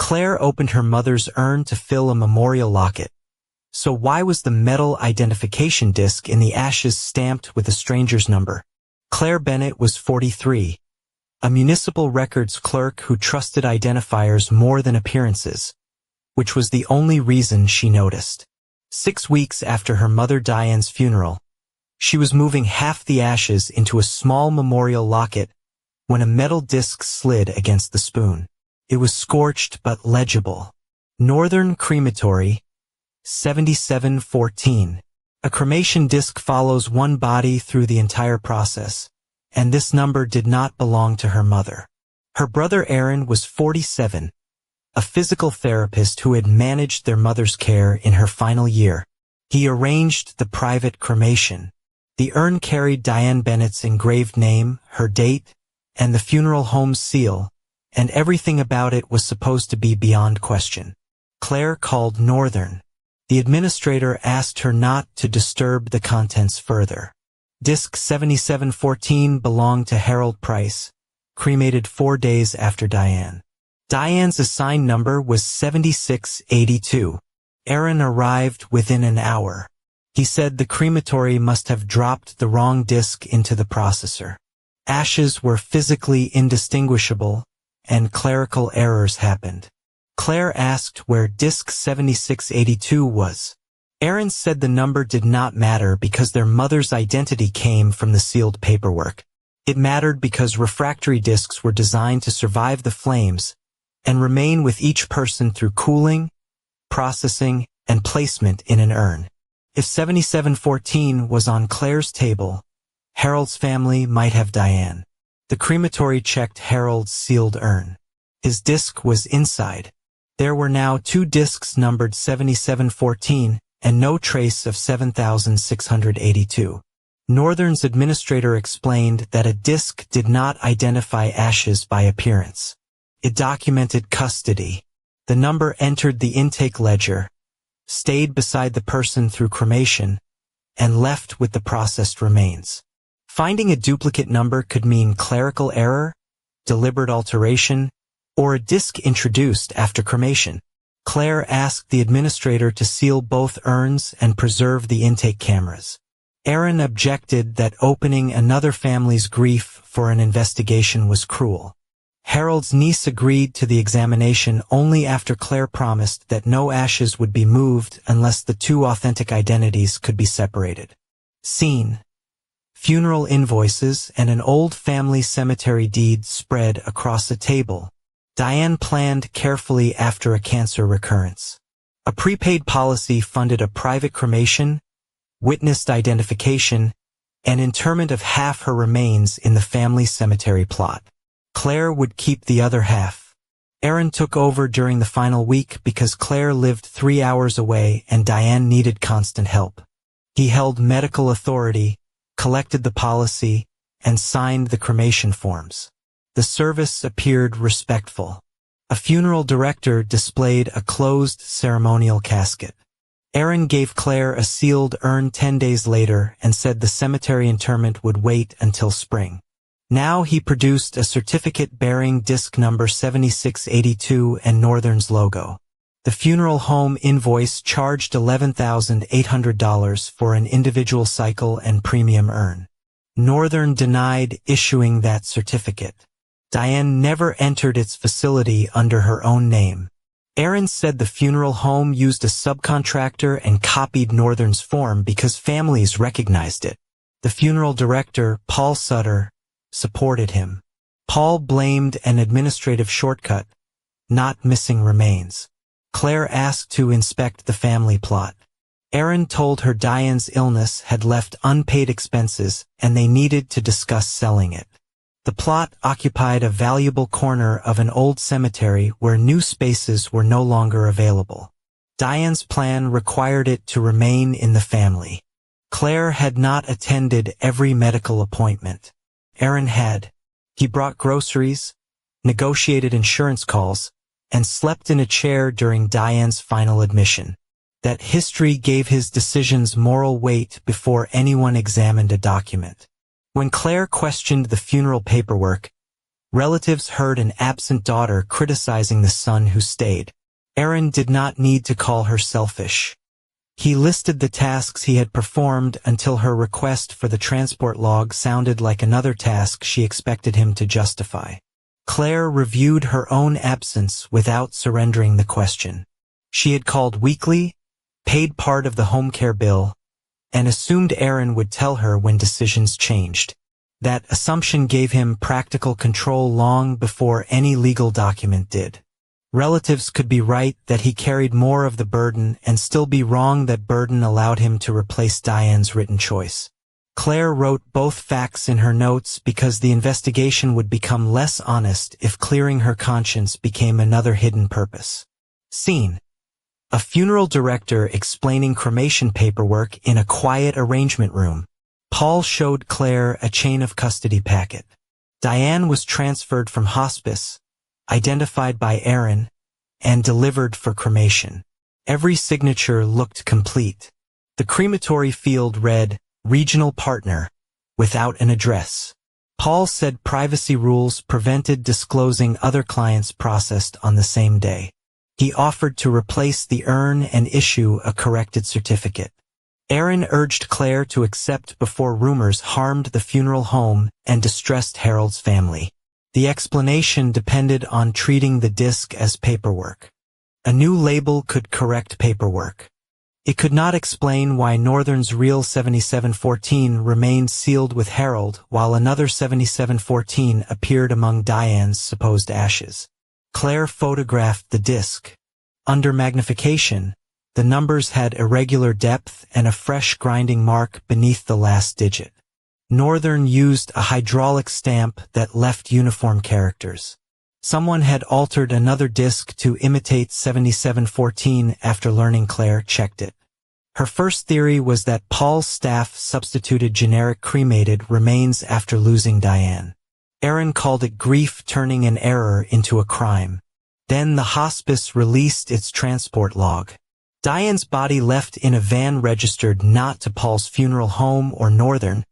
Claire opened her mother's urn to fill a memorial locket. So why was the metal identification disc in the ashes stamped with a stranger's number? Claire Bennett was 43, a municipal records clerk who trusted identifiers more than appearances, which was the only reason she noticed. 6 weeks after her mother Diane's funeral, she was moving half the ashes into a small memorial locket when a metal disc slid against the spoon. It was scorched but legible. Northern Crematory, 7714. A cremation disc follows one body through the entire process, and this number did not belong to her mother. Her brother Aaron was 47, a physical therapist who had managed their mother's care in her final year. He arranged the private cremation. The urn carried Diane Bennett's engraved name, her date, and the funeral home's seal, and everything about it was supposed to be beyond question. Claire called Northern. The administrator asked her not to disturb the contents further. Disc 7714 belonged to Harold Price, cremated 4 days after Diane. Diane's assigned number was 7682. Aaron arrived within an hour. He said the crematory must have dropped the wrong disc into the processor. Ashes were physically indistinguishable, and clerical errors happened. Claire asked where disc 7682 was. Aaron said the number did not matter because their mother's identity came from the sealed paperwork. It mattered because refractory discs were designed to survive the flames and remain with each person through cooling, processing, and placement in an urn. If 7714 was on Claire's table, Harold's family might have Diane. The crematory checked Harold's sealed urn. His disc was inside. There were now 2 discs numbered 7714 and no trace of 7682. Northern's administrator explained that a disc did not identify ashes by appearance. It documented custody. The number entered the intake ledger, stayed beside the person through cremation, and left with the processed remains. Finding a duplicate number could mean clerical error, deliberate alteration, or a disc introduced after cremation. Claire asked the administrator to seal both urns and preserve the intake cameras. Aaron objected that opening another family's grief for an investigation was cruel. Harold's niece agreed to the examination only after Claire promised that no ashes would be moved unless the 2 authentic identities could be separated. Scene: funeral invoices and an old family cemetery deed spread across a table. Diane planned carefully after a cancer recurrence. A prepaid policy funded a private cremation, witnessed identification, and interment of half her remains in the family cemetery plot. Claire would keep the other half. Aaron took over during the final week because Claire lived 3 hours away and Diane needed constant help. He held medical authority, collected the policy, and signed the cremation forms. The service appeared respectful. A funeral director displayed a closed ceremonial casket. Aaron gave Claire a sealed urn 10 days later and said the cemetery interment would wait until spring. Now he produced a certificate bearing disc number 7682 and Northern's logo. The funeral home invoice charged $11,800 for an individual cycle and premium urn. Northern denied issuing that certificate. Diane never entered its facility under her own name. Aaron said the funeral home used a subcontractor and copied Northern's form because families recognized it. The funeral director, Paul Sutter, supported him. Paul blamed an administrative shortcut, not missing remains. Claire asked to inspect the family plot. Aaron told her Diane's illness had left unpaid expenses and they needed to discuss selling it. The plot occupied a valuable corner of an old cemetery where new spaces were no longer available. Diane's plan required it to remain in the family. Claire had not attended every medical appointment. Aaron had. He brought groceries, negotiated insurance calls, and slept in a chair during Diane's final admission. That history gave his decisions moral weight before anyone examined a document. When Claire questioned the funeral paperwork, Relatives heard an absent daughter criticizing the son who stayed. Aaron did not need to call her selfish. He listed the tasks he had performed until her request for the transport log sounded like another task she expected him to justify. Claire reviewed her own absence without surrendering the question. She had called weekly, paid part of the home care bill, and assumed Aaron would tell her when decisions changed. That assumption gave him practical control long before any legal document did. Relatives could be right that he carried more of the burden and still be wrong that burden allowed him to replace Diane's written choice. Claire wrote both facts in her notes because the investigation would become less honest if clearing her conscience became another hidden purpose. Scene: a funeral director explaining cremation paperwork in a quiet arrangement room. Paul showed Claire a chain of custody packet. Diane was transferred from hospice, identified by Aaron, and delivered for cremation. Every signature looked complete. The crematory field read, "Regional Partner," without an address. Paul said privacy rules prevented disclosing other clients processed on the same day. He offered to replace the urn and issue a corrected certificate. Aaron urged Claire to accept before rumors harmed the funeral home and distressed Harold's family. The explanation depended on treating the disc as paperwork. A new label could correct paperwork. It could not explain why Northern's real 7714 remained sealed with Harold while another 7714 appeared among Diane's supposed ashes. Claire photographed the disc. Under magnification, the numbers had irregular depth and a fresh grinding mark beneath the last digit. Northern used a hydraulic stamp that left uniform characters. Someone had altered another disc to imitate 7714 after learning Claire checked it. Her first theory was that Paul's staff substituted generic cremated remains after losing Diane. Aaron called it grief turning an error into a crime. Then the hospice released its transport log. Diane's body left in a van registered not to Paul's funeral home or Northern,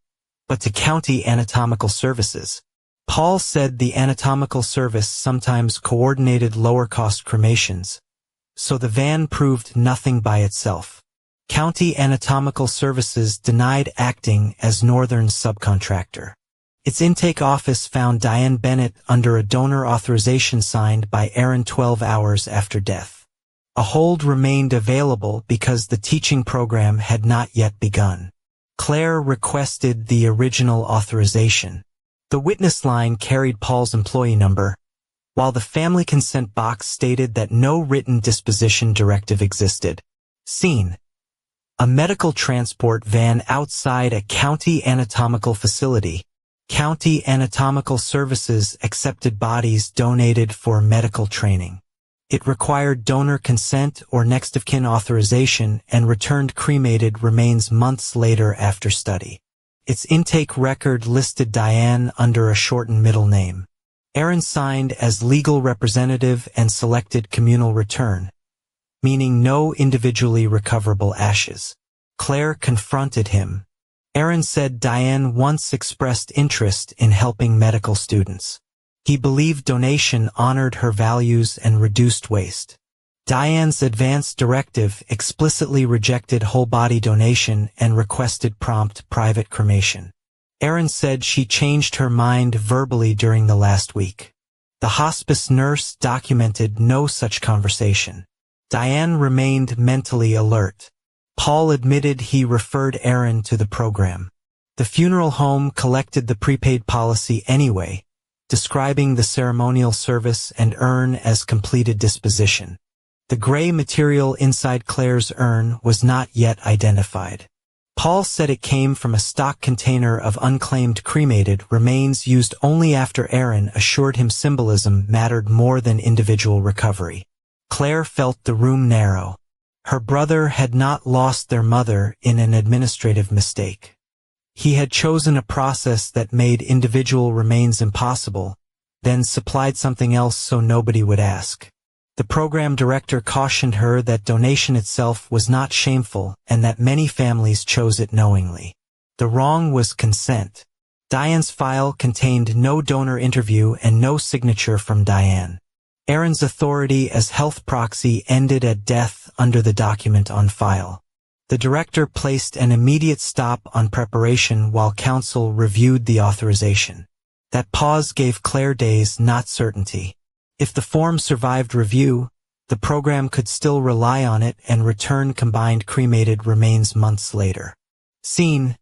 but to County Anatomical Services. Paul said the anatomical service sometimes coordinated lower-cost cremations, so the van proved nothing by itself. County Anatomical Services denied acting as Northern's subcontractor. Its intake office found Diane Bennett under a donor authorization signed by Aaron 12 hours after death. A hold remained available because the teaching program had not yet begun. Claire requested the original authorization. The witness line carried Paul's employee number, while the family consent box stated that no written disposition directive existed. Scene: a medical transport van outside a county anatomical facility. County Anatomical Services accepted bodies donated for medical training. It required donor consent or next of kin authorization and returned cremated remains months later after study. Its intake record listed Diane under a shortened middle name. Aaron signed as legal representative and selected communal return, meaning no individually recoverable ashes. Claire confronted him. Aaron said Diane once expressed interest in helping medical students. He believed donation honored her values and reduced waste. Diane's advance directive explicitly rejected whole-body donation and requested prompt private cremation. Aaron said she changed her mind verbally during the last week. The hospice nurse documented no such conversation. Diane remained mentally alert. Paul admitted he referred Aaron to the program. The funeral home collected the prepaid policy anyway, describing the ceremonial service and urn as completed disposition. The gray material inside Claire's urn was not yet identified. Paul said it came from a stock container of unclaimed cremated remains used only after Aaron assured him symbolism mattered more than individual recovery. Claire felt the room narrow. Her brother had not lost their mother in an administrative mistake. He had chosen a process that made individual remains impossible, then supplied something else so nobody would ask. The program director cautioned her that donation itself was not shameful and that many families chose it knowingly. The wrong was consent. Diane's file contained no donor interview and no signature from Diane. Aaron's authority as health proxy ended at death under the document on file. The director placed an immediate stop on preparation while counsel reviewed the authorization. That pause gave Claire days, not certainty. If the form survived review, the program could still rely on it and return combined cremated remains months later. Scene: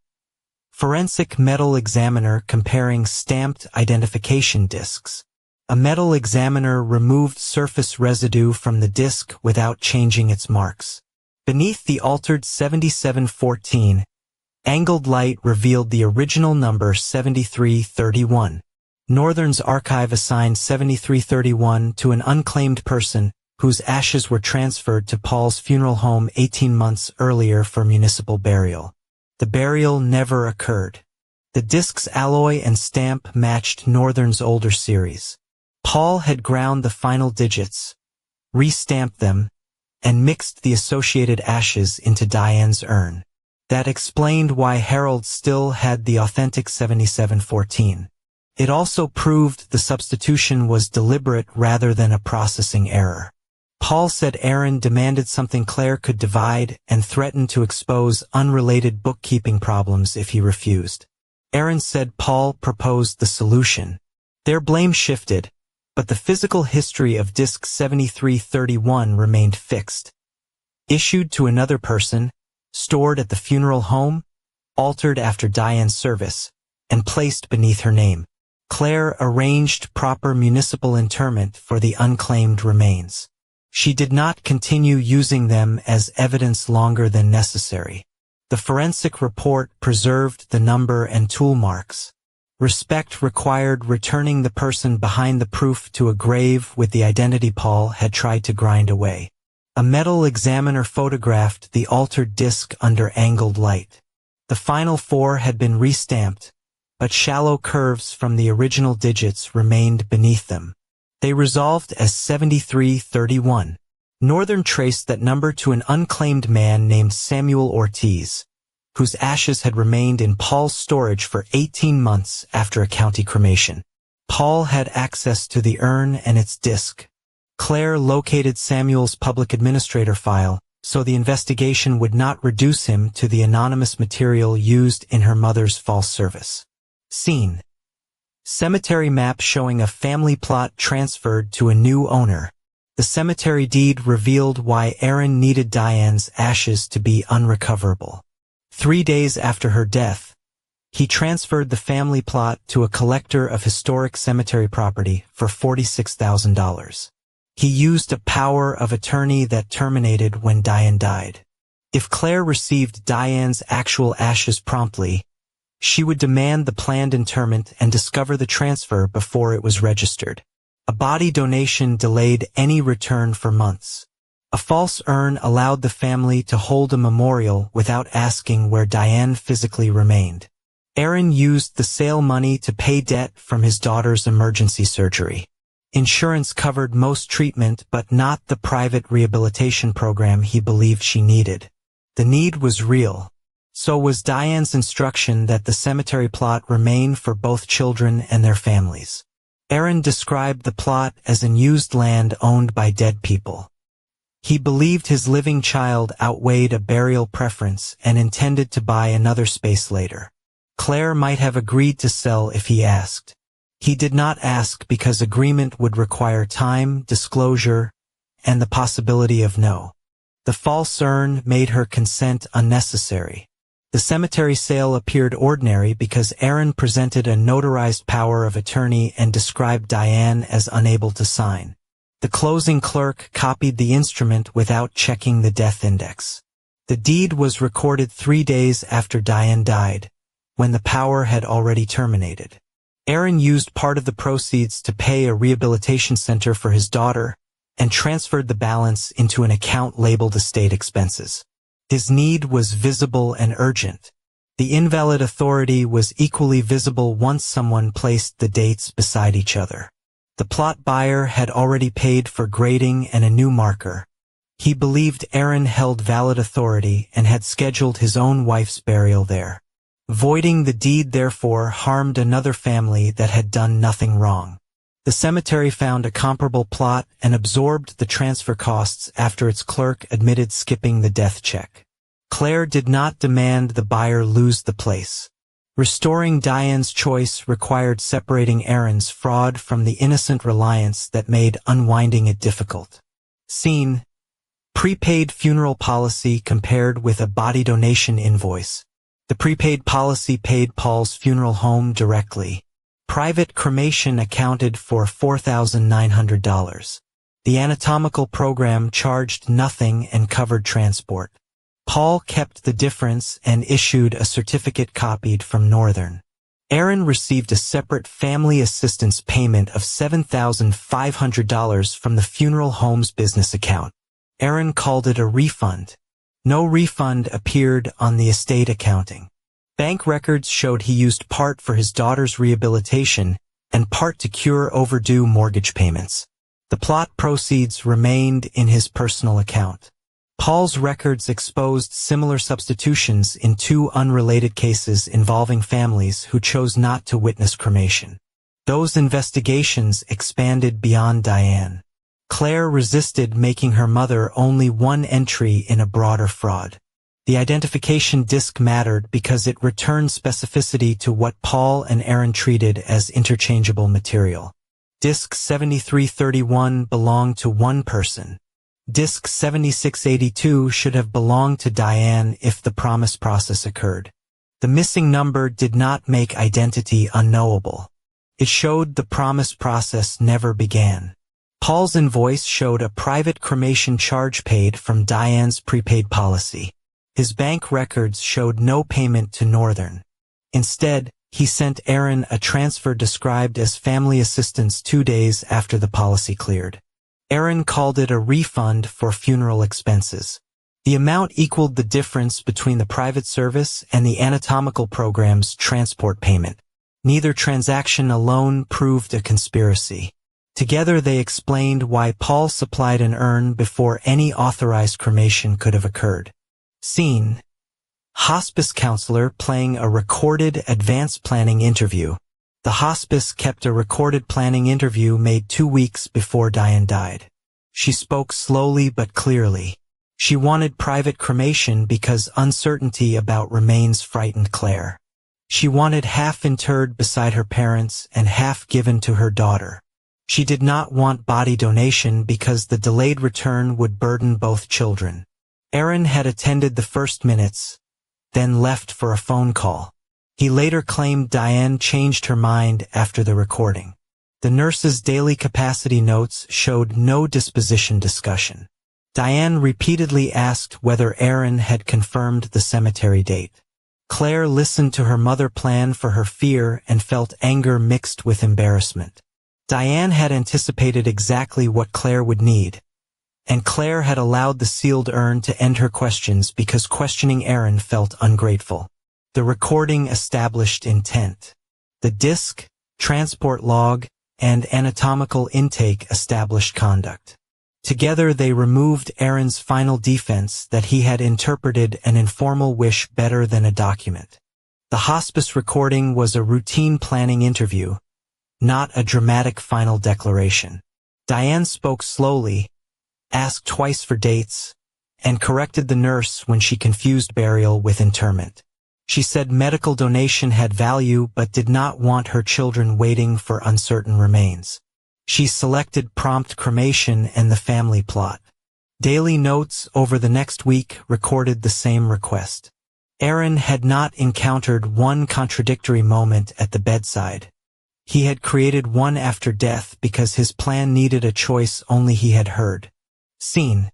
forensic metal examiner comparing stamped identification discs. A metal examiner removed surface residue from the disc without changing its marks. Beneath the altered 7714, angled light revealed the original number 7331. Northern's archive assigned 7331 to an unclaimed person whose ashes were transferred to Paul's funeral home 18 months earlier for municipal burial. The burial never occurred. The disc's alloy and stamp matched Northern's older series. Paul had ground the final digits, re-stamped them, and mixed the associated ashes into Diane's urn. That explained why Harold still had the authentic 7714. It also proved the substitution was deliberate rather than a processing error. Paul said Aaron demanded something Claire could divide and threatened to expose unrelated bookkeeping problems if he refused. Aaron said Paul proposed the solution. Their blame shifted, but the physical history of disc 7331 remained fixed. Issued to another person, stored at the funeral home, altered after Diane's service, and placed beneath her name. Claire arranged proper municipal interment for the unclaimed remains. She did not continue using them as evidence longer than necessary. The forensic report preserved the number and tool marks. Respect required returning the person behind the proof to a grave with the identity Paul had tried to grind away. A metal examiner photographed the altered disc under angled light. The final four had been restamped, but shallow curves from the original digits remained beneath them. They resolved as 7331. Northern traced that number to an unclaimed man named Samuel Ortiz, whose ashes had remained in Paul's storage for 18 months after a county cremation. Paul had access to the urn and its disc. Claire located Samuel's public administrator file, so the investigation would not reduce him to the anonymous material used in her mother's false service. Scene: cemetery map showing a family plot transferred to a new owner. The cemetery deed revealed why Aaron needed Diane's ashes to be unrecoverable. 3 days after her death, he transferred the family plot to a collector of historic cemetery property for $46,000. He used a power of attorney that terminated when Diane died. If Claire received Diane's actual ashes promptly, she would demand the planned interment and discover the transfer before it was registered. A body donation delayed any return for months. A false urn allowed the family to hold a memorial without asking where Diane physically remained. Aaron used the sale money to pay debt from his daughter's emergency surgery. Insurance covered most treatment but not the private rehabilitation program he believed she needed. The need was real. So was Diane's instruction that the cemetery plot remain for both children and their families. Aaron described the plot as unused land owned by dead people. He believed his living child outweighed a burial preference and intended to buy another space later. Claire might have agreed to sell if he asked. He did not ask because agreement would require time, disclosure, and the possibility of no. The false urn made her consent unnecessary. The cemetery sale appeared ordinary because Aaron presented a notarized power of attorney and described Diane as unable to sign. The closing clerk copied the instrument without checking the death index. The deed was recorded 3 days after Diane died, when the power had already terminated. Aaron used part of the proceeds to pay a rehabilitation center for his daughter and transferred the balance into an account labeled estate expenses. His need was visible and urgent. The invalid authority was equally visible once someone placed the dates beside each other. The plot buyer had already paid for grading and a new marker. He believed Aaron held valid authority and had scheduled his own wife's burial there. Voiding the deed therefore harmed another family that had done nothing wrong. The cemetery found a comparable plot and absorbed the transfer costs after its clerk admitted skipping the death check. Claire did not demand the buyer lose the place. Restoring Diane's choice required separating Aaron's fraud from the innocent reliance that made unwinding it difficult. Scene: prepaid funeral policy compared with a body donation invoice. The prepaid policy paid Paul's funeral home directly. Private cremation accounted for $4,900. The anatomical program charged nothing and covered transport. Paul kept the difference and issued a certificate copied from Northern. Aaron received a separate family assistance payment of $7,500 from the funeral home's business account. Aaron called it a refund. No refund appeared on the estate accounting. Bank records showed he used part for his daughter's rehabilitation and part to cure overdue mortgage payments. The plot proceeds remained in his personal account. Paul's records exposed similar substitutions in two unrelated cases involving families who chose not to witness cremation. Those investigations expanded beyond Diane. Claire resisted making her mother only one entry in a broader fraud. The identification disc mattered because it returned specificity to what Paul and Aaron treated as interchangeable material. Disc 7331 belonged to one person. Disc 7682 should have belonged to Diane if the promise process occurred. The missing number did not make identity unknowable. It showed the promise process never began. Paul's invoice showed a private cremation charge paid from Diane's prepaid policy. His bank records showed no payment to Northern. Instead, he sent Aaron a transfer described as family assistance 2 days after the policy cleared. Aaron called it a refund for funeral expenses. The amount equaled the difference between the private service and the anatomical program's transport payment. Neither transaction alone proved a conspiracy. Together they explained why Paul supplied an urn before any authorized cremation could have occurred. Scene: hospice counselor playing a recorded advanced planning interview. The hospice kept a recorded planning interview made 2 weeks before Diane died. She spoke slowly but clearly. She wanted private cremation because uncertainty about remains frightened Claire. She wanted half interred beside her parents and half given to her daughter. She did not want body donation because the delayed return would burden both children. Aaron had attended the first minutes, then left for a phone call. He later claimed Diane changed her mind after the recording. The nurse's daily capacity notes showed no disposition discussion. Diane repeatedly asked whether Aaron had confirmed the cemetery date. Claire listened to her mother plan for her fear and felt anger mixed with embarrassment. Diane had anticipated exactly what Claire would need, and Claire had allowed the sealed urn to end her questions because questioning Aaron felt ungrateful. The recording established intent. The disc, transport log, and anatomical intake established conduct. Together they removed Aaron's final defense that he had interpreted an informal wish better than a document. The hospice recording was a routine planning interview, not a dramatic final declaration. Diane spoke slowly, asked twice for dates, and corrected the nurse when she confused burial with interment. She said medical donation had value but did not want her children waiting for uncertain remains. She selected prompt cremation and the family plot. Daily notes over the next week recorded the same request. Aaron had not encountered one contradictory moment at the bedside. He had created one after death because his plan needed a choice only he had heard. Scene: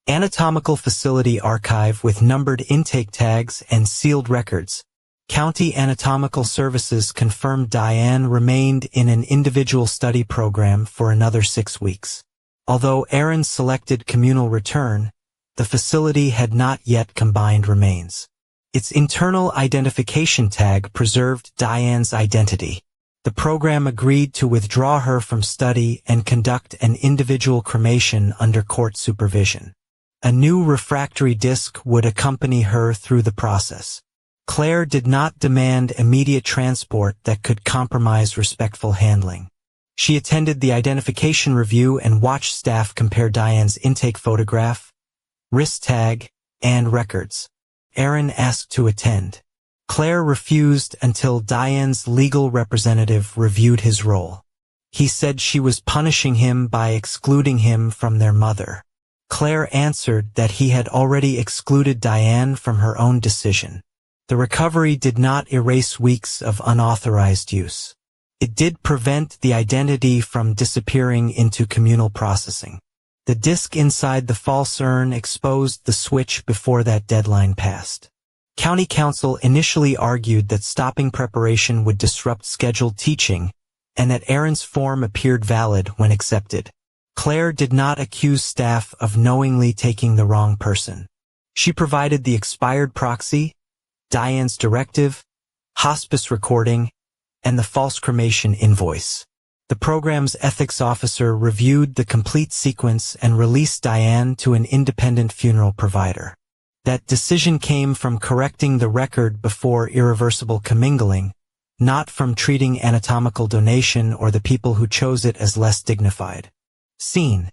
anatomical facility archive with numbered intake tags and sealed records. County Anatomical Services confirmed Diane remained in an individual study program for another 6 weeks. Although Aaron selected communal return, the facility had not yet combined remains. Its internal identification tag preserved Diane's identity. The program agreed to withdraw her from study and conduct an individual cremation under court supervision. A new refractory disc would accompany her through the process. Claire did not demand immediate transport that could compromise respectful handling. She attended the identification review and watched staff compare Diane's intake photograph, wrist tag, and records. Aaron asked to attend. Claire refused until Diane's legal representative reviewed his role. He said she was punishing him by excluding him from their mother. Claire answered that he had already excluded Diane from her own decision. The recovery did not erase weeks of unauthorized use. It did prevent the identity from disappearing into communal processing. The disk inside the false urn exposed the switch before that deadline passed. County Council initially argued that stopping preparation would disrupt scheduled teaching, and that Aaron's form appeared valid when accepted. Claire did not accuse staff of knowingly taking the wrong person. She provided the expired proxy, Diane's directive, hospice recording, and the false cremation invoice. The program's ethics officer reviewed the complete sequence and released Diane to an independent funeral provider. That decision came from correcting the record before irreversible commingling, not from treating anatomical donation or the people who chose it as less dignified. Scene: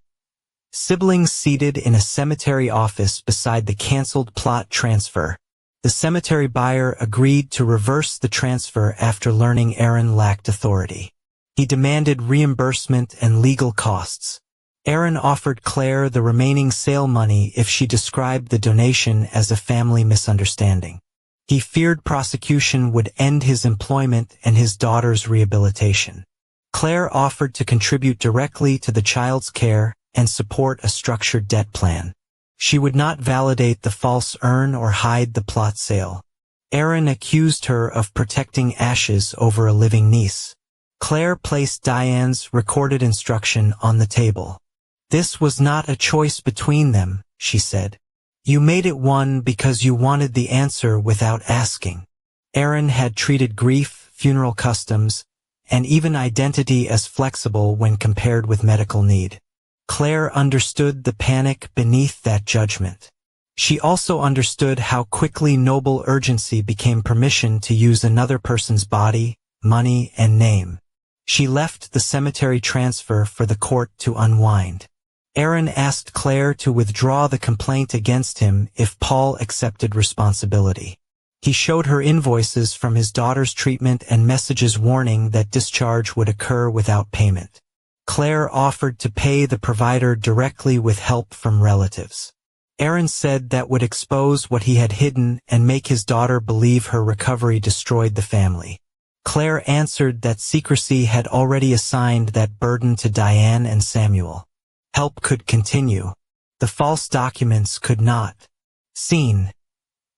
siblings seated in a cemetery office beside the canceled plot transfer. The cemetery buyer agreed to reverse the transfer after learning Aaron lacked authority. He demanded reimbursement and legal costs. Aaron offered Claire the remaining sale money if she described the donation as a family misunderstanding. He feared prosecution would end his employment and his daughter's rehabilitation. Claire offered to contribute directly to the child's care and support a structured debt plan. She would not validate the false urn or hide the plot sale. Aaron accused her of protecting ashes over a living niece. Claire placed Diane's recorded instruction on the table. "This was not a choice between them," she said. "You made it one because you wanted the answer without asking." Aaron had treated grief, funeral customs, and even identity as flexible when compared with medical need. Claire understood the panic beneath that judgment. She also understood how quickly noble urgency became permission to use another person's body, money, and name. She left the cemetery transfer for the court to unwind. Aaron asked Claire to withdraw the complaint against him if Paul accepted responsibility. He showed her invoices from his daughter's treatment and messages warning that discharge would occur without payment. Claire offered to pay the provider directly with help from relatives. Aaron said that would expose what he had hidden and make his daughter believe her recovery destroyed the family. Claire answered that secrecy had already assigned that burden to Diane and Samuel. Help could continue. The false documents could not. Scene: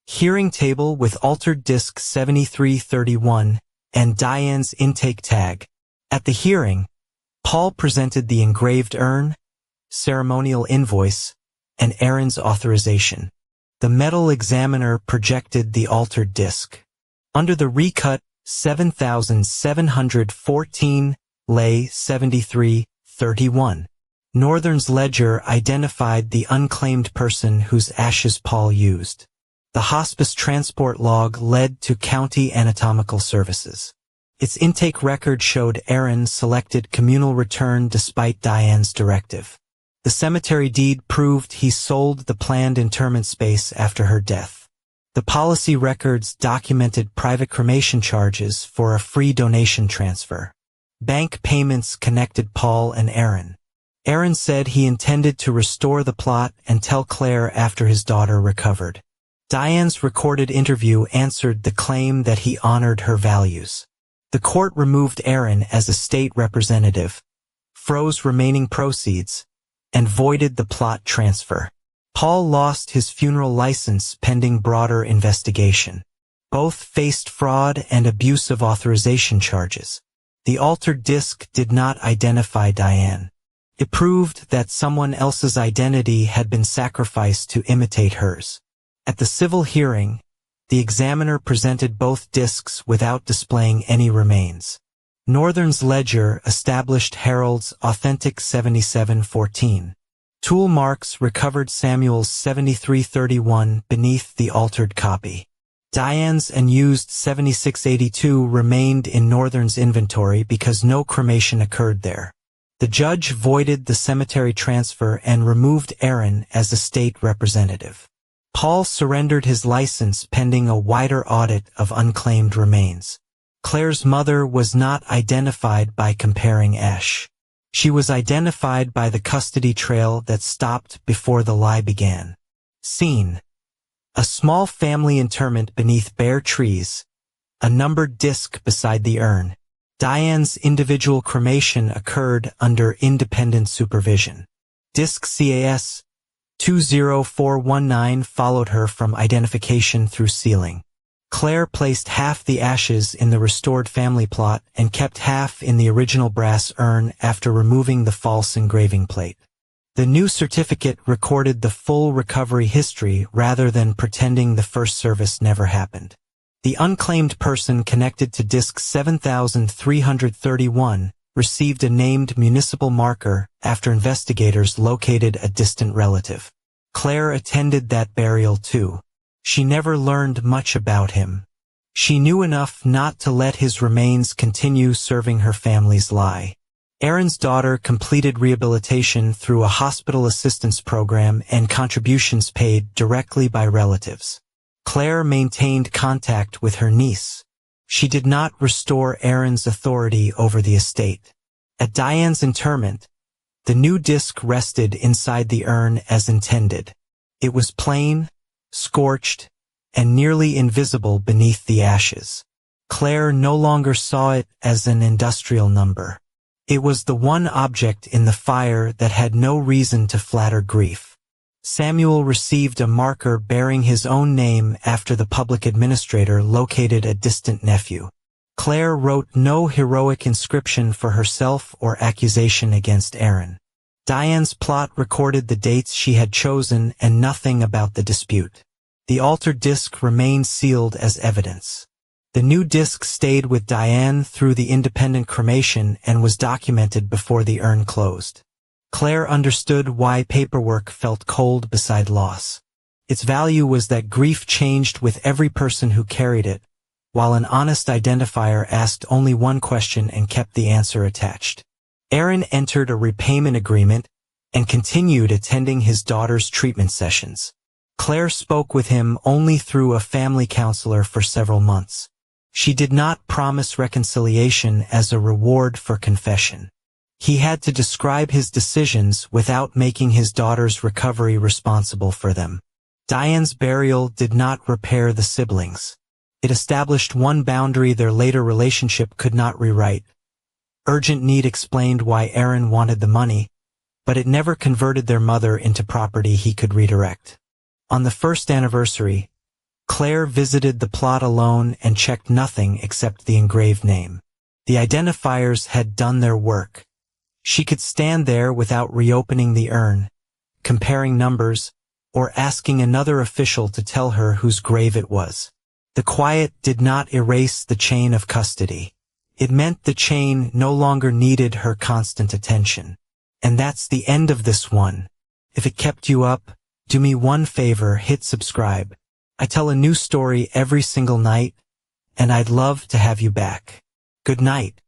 hearing table with altered disc 7331 and Diane's intake tag. At the hearing, Paul presented the engraved urn, ceremonial invoice, and Aaron's authorization. The medical examiner projected the altered disc. Under the recut 7714, lay 7331. Northern's ledger identified the unclaimed person whose ashes Paul used. The hospice transport log led to county anatomical services. Its intake record showed Aaron selected communal return despite Diane's directive. The cemetery deed proved he sold the planned interment space after her death. The policy records documented private cremation charges for a free donation transfer. Bank payments connected Paul and Aaron. Aaron said he intended to restore the plot and tell Claire after his daughter recovered. Diane's recorded interview answered the claim that he honored her values. The court removed Aaron as a state representative, froze remaining proceeds, and voided the plot transfer. Paul lost his funeral license pending broader investigation. Both faced fraud and abuse of authorization charges. The altered disc did not identify Diane. It proved that someone else's identity had been sacrificed to imitate hers. At the civil hearing, the examiner presented both discs without displaying any remains. Northern's ledger established Harold's authentic 7714. Tool marks recovered Samuel's 7331 beneath the altered copy. Diane's unused 7682 remained in Northern's inventory because no cremation occurred there. The judge voided the cemetery transfer and removed Aaron as a state representative. Paul surrendered his license pending a wider audit of unclaimed remains. Claire's mother was not identified by comparing Esh. She was identified by the custody trail that stopped before the lie began. Scene: a small family interment beneath bare trees, a numbered disc beside the urn. Diane's individual cremation occurred under independent supervision. Disc CAS 20419 followed her from identification through sealing. Claire placed half the ashes in the restored family plot and kept half in the original brass urn after removing the false engraving plate. The new certificate recorded the full recovery history rather than pretending the first service never happened. The unclaimed person connected to disc 7331 received a named municipal marker after investigators located a distant relative. Claire attended that burial too. She never learned much about him. She knew enough not to let his remains continue serving her family's lie. Aaron's daughter completed rehabilitation through a hospital assistance program and contributions paid directly by relatives. Claire maintained contact with her niece. She did not restore Aaron's authority over the estate. At Diane's interment, the new disc rested inside the urn as intended. It was plain, scorched, and nearly invisible beneath the ashes. Claire no longer saw it as an industrial number. It was the one object in the fire that had no reason to flatter grief. Samuel received a marker bearing his own name after the public administrator located a distant nephew. Claire wrote no heroic inscription for herself or accusation against Aaron. Diane's plot recorded the dates she had chosen and nothing about the dispute. The altar disc remained sealed as evidence. The new disc stayed with Diane through the independent cremation and was documented before the urn closed. Claire understood why paperwork felt cold beside loss. Its value was that grief changed with every person who carried it, while an honest identifier asked only one question and kept the answer attached. Aaron entered a repayment agreement and continued attending his daughter's treatment sessions. Claire spoke with him only through a family counselor for several months. She did not promise reconciliation as a reward for confession. He had to describe his decisions without making his daughter's recovery responsible for them. Diane's burial did not repair the siblings. It established one boundary their later relationship could not rewrite. Urgent need explained why Aaron wanted the money, but it never converted their mother into property he could redirect. On the first anniversary, Claire visited the plot alone and checked nothing except the engraved name. The identifiers had done their work. She could stand there without reopening the urn, comparing numbers, or asking another official to tell her whose grave it was. The quiet did not erase the chain of custody. It meant the chain no longer needed her constant attention. And that's the end of this one. If it kept you up, do me one favor, hit subscribe. I tell a new story every single night, and I'd love to have you back. Good night.